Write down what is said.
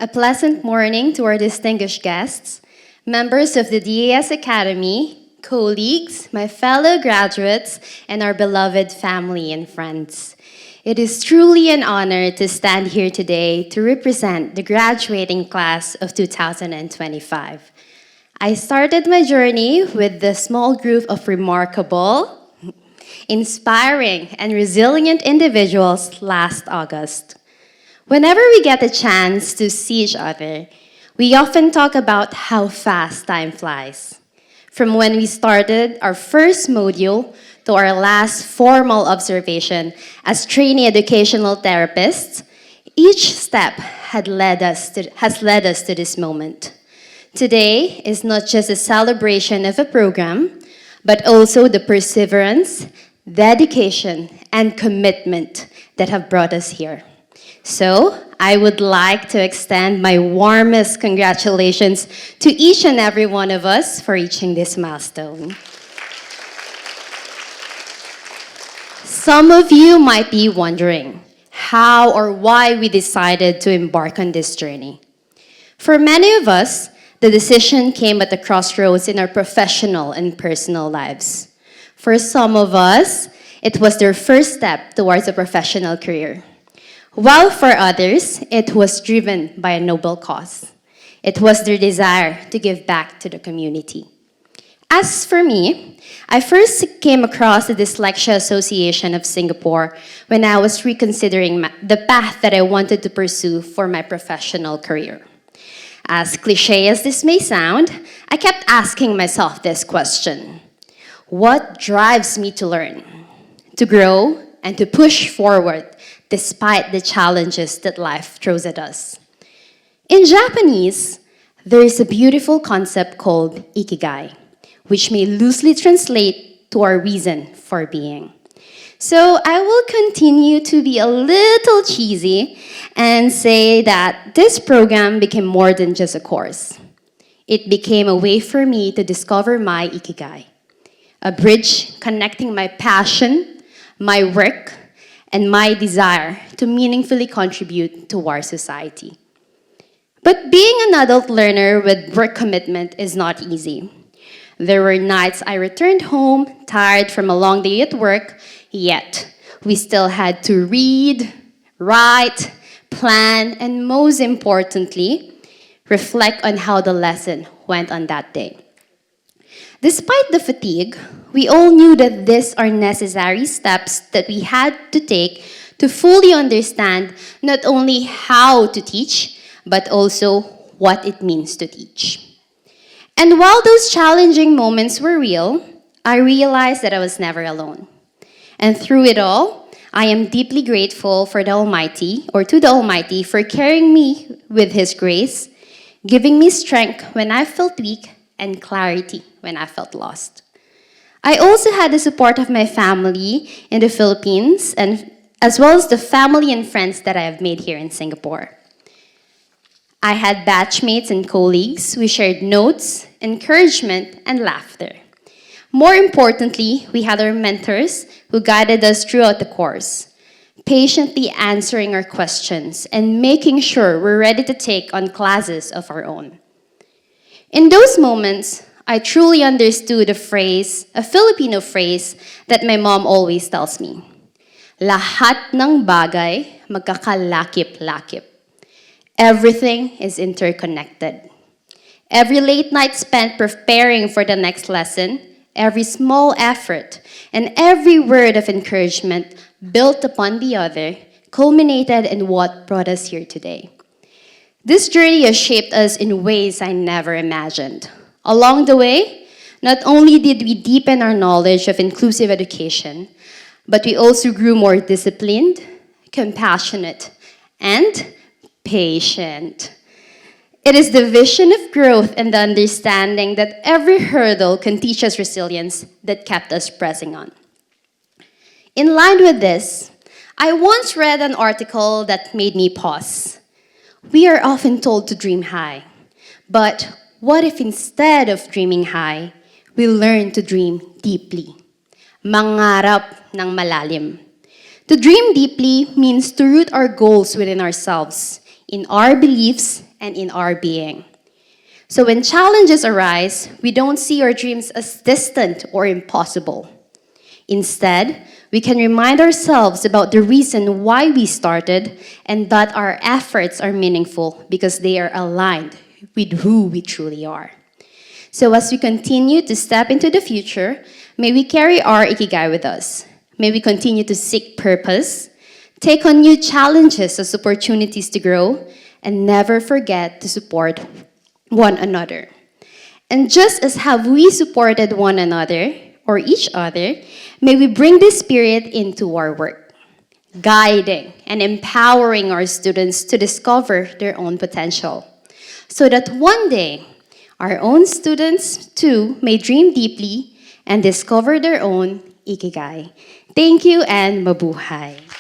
A pleasant morning to our distinguished guests, members of the DAS Academy, colleagues, my fellow graduates, and our beloved family and friends. It is truly an honor to stand here today to represent the graduating class of 2025. I started my journey with the small group of remarkable, inspiring, and resilient individuals last August. Whenever we get a chance to see each other, we often talk about how fast time flies. From when we started our first module to our last formal observation as trainee educational therapists, each step has led us to this moment. Today is not just a celebration of a program, but also the perseverance, dedication, and commitment that have brought us here. So, I would like to extend my warmest congratulations to each and every one of us for reaching this milestone. Some of you might be wondering how or why we decided to embark on this journey. For many of us, the decision came at a crossroads in our professional and personal lives. For some of us, it was their first step towards a professional career. While for others, it was driven by a noble cause. It was their desire to give back to the community. As for me, I first came across the Dyslexia Association of Singapore when I was reconsidering the path that I wanted to pursue for my professional career. As cliche as this may sound, I kept asking myself this question: what drives me to learn, to grow, and to push forward despite the challenges that life throws at us? In Japanese, there is a beautiful concept called ikigai, which may loosely translate to our reason for being. So I will continue to be a little cheesy and say that this program became more than just a course. It became a way for me to discover my ikigai, a bridge connecting my passion, my work, and my desire to meaningfully contribute to our society. But being an adult learner with work commitment is not easy. There were nights I returned home tired from a long day at work, yet we still had to read, write, plan, and most importantly, reflect on how the lesson went on that day. Despite the fatigue, we all knew that these are necessary steps that we had to take to fully understand not only how to teach, but also what it means to teach. And while those challenging moments were real, I realized that I was never alone. And through it all, I am deeply grateful for the Almighty, or to the Almighty, for carrying me with His grace, giving me strength when I felt weak, and clarity when I felt lost. I also had the support of my family in the Philippines, and as well as the family and friends that I have made here in Singapore. I had batchmates and colleagues who shared notes, encouragement, and laughter. More importantly, we had our mentors who guided us throughout the course, patiently answering our questions and making sure we're ready to take on classes of our own. In those moments, I truly understood a Filipino phrase that my mom always tells me. Lahat ng bagay magkakalakip-lakip. Everything is interconnected. Every late night spent preparing for the next lesson, every small effort, and every word of encouragement built upon the other culminated in what brought us here today. This journey has shaped us in ways I never imagined. Along the way, not only did we deepen our knowledge of inclusive education, but we also grew more disciplined, compassionate, and patient. It is the vision of growth and the understanding that every hurdle can teach us resilience that kept us pressing on. In line with this, I once read an article that made me pause. We are often told to dream high, but what if instead of dreaming high, we learn to dream deeply? Mangarap ng malalim. To dream deeply means to root our goals within ourselves, in our beliefs and in our being. So when challenges arise, we don't see our dreams as distant or impossible. Instead, we can remind ourselves about the reason why we started and that our efforts are meaningful because they are aligned with who we truly are. So as we continue to step into the future, may we carry our ikigai with us. May we continue to seek purpose, take on new challenges as opportunities to grow, and never forget to support one another. And just as have we supported one another or each other, may we bring this spirit into our work, guiding and empowering our students to discover their own potential, so that one day, our own students too may dream deeply and discover their own ikigai. Thank you and mabuhay.